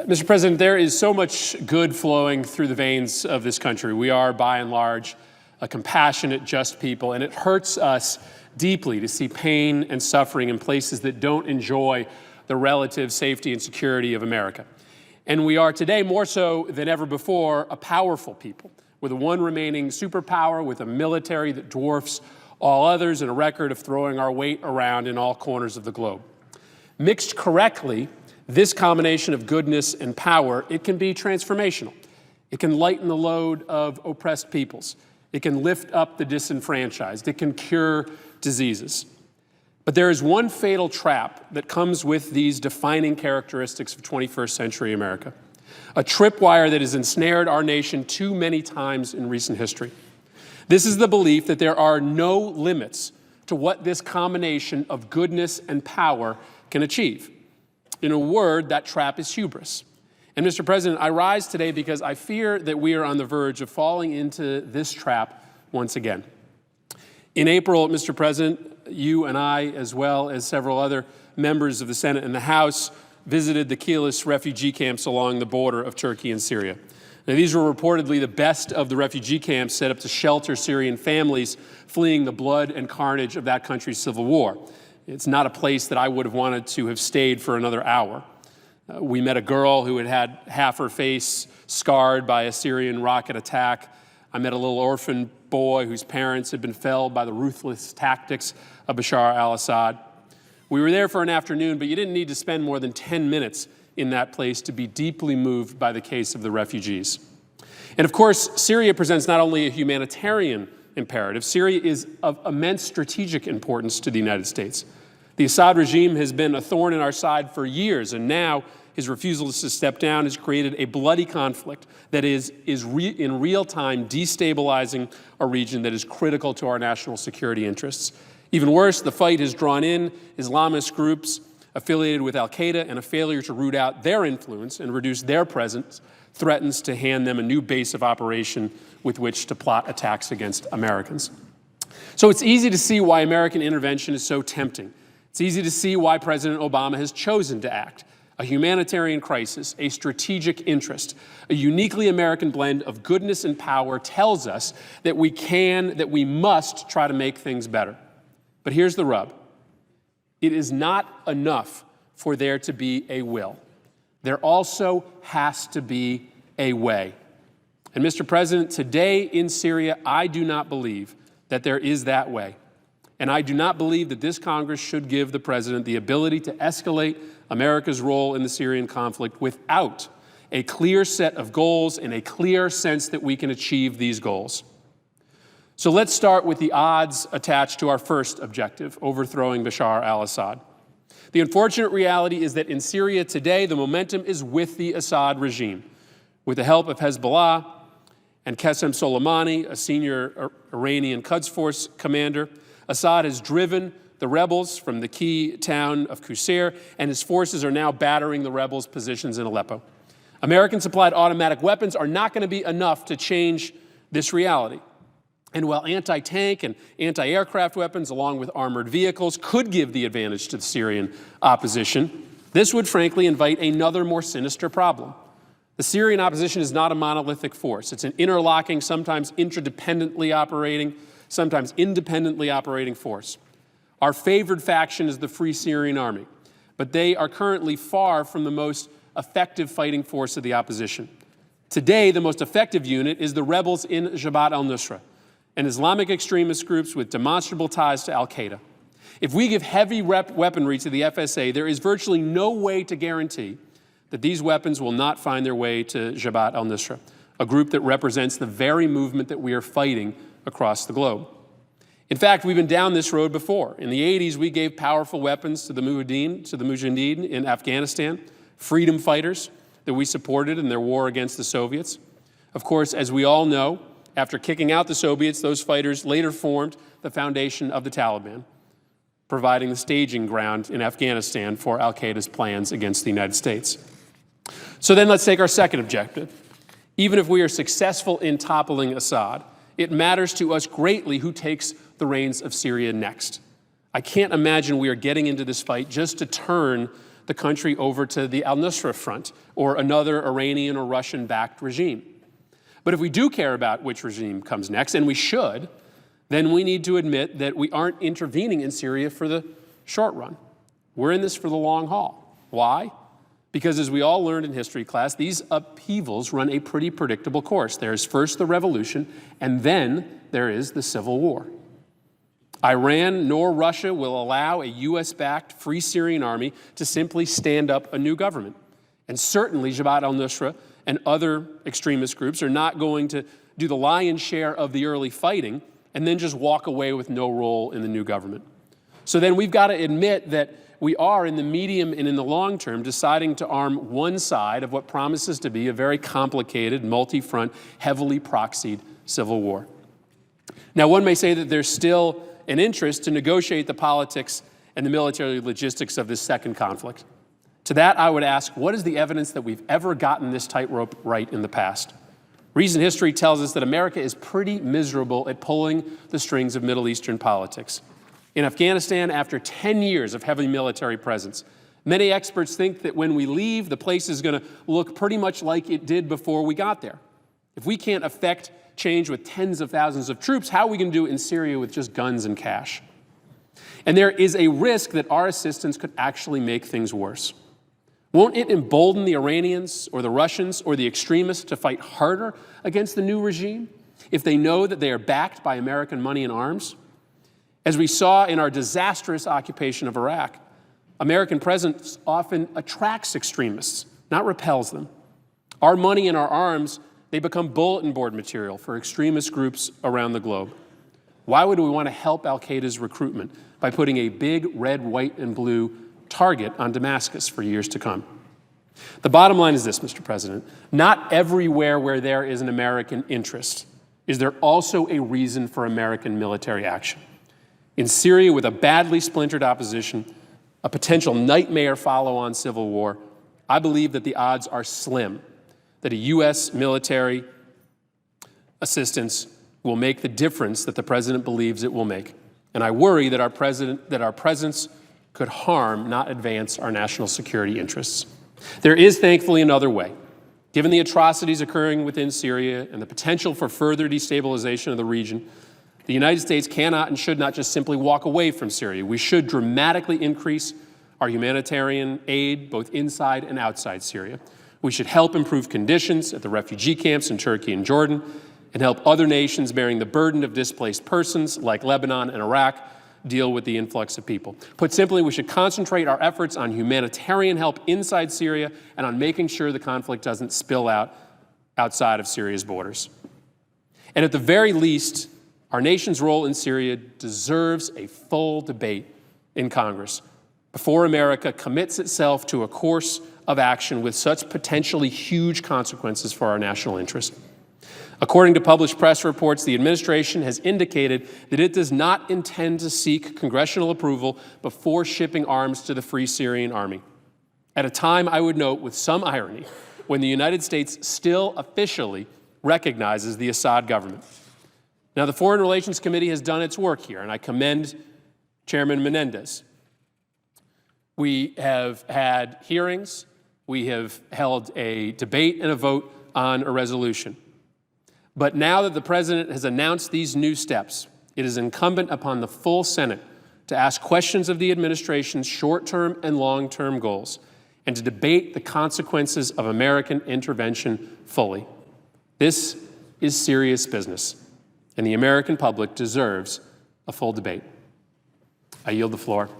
Mr. President, there is so much good flowing through the veins of this country. We are, by and large, a compassionate, just people, and it hurts us deeply to see pain and suffering in places that don't enjoy the relative safety and security of America. And we are today, more so than ever before, a powerful people. We're the one remaining superpower with a military that dwarfs all others and a record of throwing our weight around in all corners of the globe. Mixed correctly, this combination of goodness and power, it can be transformational. It can lighten the load of oppressed peoples. It can lift up the disenfranchised. It can cure diseases. But there is one fatal trap that comes with these defining characteristics of 21st century America, a tripwire that has ensnared our nation too many times in recent history. This is the belief that there are no limits to what this combination of goodness and power can achieve. In a word, that trap is hubris. And Mr. President, I rise today because I fear that we are on the verge of falling into this trap once again. In April, Mr. President, you and I, as well as several other members of the Senate and the House, visited the Kilis refugee camps along the border of Turkey and Syria. Now, these were reportedly the best of the refugee camps set up to shelter Syrian families fleeing the blood and carnage of that country's civil war. It's not a place that I would have wanted to have stayed for another hour. We met a girl who had had half her face scarred by a Syrian rocket attack. I met a little orphan boy whose parents had been felled by the ruthless tactics of Bashar al-Assad. We were there for an afternoon, but you didn't need to spend more than 10 minutes in that place to be deeply moved by the case of the refugees. And of course, Syria presents not only a humanitarian imperative, Syria is of immense strategic importance to the United States. The Assad regime has been a thorn in our side for years, and now his refusal to step down has created a bloody conflict that is in real time destabilizing a region that is critical to our national security interests. Even worse, the fight has drawn in Islamist groups affiliated with al-Qaeda, and a failure to root out their influence and reduce their presence threatens to hand them a new base of operation with which to plot attacks against Americans. So it's easy to see why American intervention is so tempting. It's easy to see why President Obama has chosen to act. A humanitarian crisis, a strategic interest, a uniquely American blend of goodness and power tells us that we must try to make things better. But here's the rub. It is not enough for there to be a will. There also has to be a way. And Mr. President, today in Syria, I do not believe that there is that way. And I do not believe that this Congress should give the President the ability to escalate America's role in the Syrian conflict without a clear set of goals and a clear sense that we can achieve these goals. So let's start with the odds attached to our first objective, overthrowing Bashar al-Assad. The unfortunate reality is that in Syria today, the momentum is with the Assad regime. With the help of Hezbollah and Qasem Soleimani, a senior Iranian Quds Force commander, Assad has driven the rebels from the key town of Qusair, and his forces are now battering the rebels' positions in Aleppo. American-supplied automatic weapons are not going to be enough to change this reality. And while anti-tank and anti-aircraft weapons, along with armored vehicles, could give the advantage to the Syrian opposition, this would frankly invite another more sinister problem. The Syrian opposition is not a monolithic force. It's an interlocking, sometimes interdependently operating, sometimes independently operating force. Our favored faction is the Free Syrian Army, but they are currently far from the most effective fighting force of the opposition. Today, the most effective unit is the rebels in Jabhat al-Nusra, an Islamic extremist group with demonstrable ties to al-Qaeda. If we give heavy weaponry to the FSA, there is virtually no way to guarantee that these weapons will not find their way to Jabhat al-Nusra, a group that represents the very movement that we are fighting across the globe. In fact, we've been down this road before. In the 80s, we gave powerful weapons to the Mujahideen in Afghanistan, freedom fighters that we supported in their war against the Soviets. Of course, as we all know, after kicking out the Soviets, those fighters later formed the foundation of the Taliban, providing the staging ground in Afghanistan for al-Qaeda's plans against the United States. So then let's take our second objective. Even if we are successful in toppling Assad, it matters to us greatly who takes the reins of Syria next. I can't imagine we are getting into this fight just to turn the country over to the al-Nusra Front or another Iranian or Russian-backed regime. But if we do care about which regime comes next, and we should, then we need to admit that we aren't intervening in Syria for the short run. We're in this for the long haul. Why? Because as we all learned in history class, these upheavals run a pretty predictable course. There's first the revolution, and then there is the civil war. Iran nor Russia will allow a US-backed Free Syrian Army to simply stand up a new government. And certainly Jabhat al-Nusra and other extremist groups are not going to do the lion's share of the early fighting and then just walk away with no role in the new government. So then we've got to admit that we are, in the medium and in the long term, deciding to arm one side of what promises to be a very complicated, multi-front, heavily proxied civil war. Now, one may say that there's still an interest to negotiate the politics and the military logistics of this second conflict. To that, I would ask, what is the evidence that we've ever gotten this tightrope right in the past? Recent history tells us that America is pretty miserable at pulling the strings of Middle Eastern politics. In Afghanistan, after 10 years of heavy military presence, many experts think that when we leave, the place is going to look pretty much like it did before we got there. If we can't affect change with tens of thousands of troops, how are we going to do it in Syria with just guns and cash? And there is a risk that our assistance could actually make things worse. Won't it embolden the Iranians or the Russians or the extremists to fight harder against the new regime if they know that they are backed by American money and arms? As we saw in our disastrous occupation of Iraq, American presence often attracts extremists, not repels them. Our money and our arms, they become bulletin board material for extremist groups around the globe. Why would we want to help al-Qaeda's recruitment by putting a big red, white, and blue target on Damascus for years to come? The bottom line is this, Mr. President. Not everywhere where there is an American interest is there also a reason for American military action. In Syria, with a badly splintered opposition, a potential nightmare follow-on civil war, I believe that the odds are slim that a U.S. military assistance will make the difference that the President believes it will make. And I worry that our presence could harm, not advance, our national security interests. There is, thankfully, another way. Given the atrocities occurring within Syria and the potential for further destabilization of the region, the United States cannot and should not just simply walk away from Syria. We should dramatically increase our humanitarian aid, both inside and outside Syria. We should help improve conditions at the refugee camps in Turkey and Jordan, and help other nations bearing the burden of displaced persons, like Lebanon and Iraq, deal with the influx of people. Put simply, we should concentrate our efforts on humanitarian help inside Syria and on making sure the conflict doesn't spill out outside of Syria's borders. And at the very least, our nation's role in Syria deserves a full debate in Congress before America commits itself to a course of action with such potentially huge consequences for our national interest. According to published press reports, the administration has indicated that it does not intend to seek congressional approval before shipping arms to the Free Syrian Army. At a time, I would note with some irony, when the United States still officially recognizes the Assad government. Now, the Foreign Relations Committee has done its work here, and I commend Chairman Menendez. We have had hearings, we have held a debate and a vote on a resolution. But now that the President has announced these new steps, it is incumbent upon the full Senate to ask questions of the administration's short-term and long-term goals and to debate the consequences of American intervention fully. This is serious business, and the American public deserves a full debate. I yield the floor.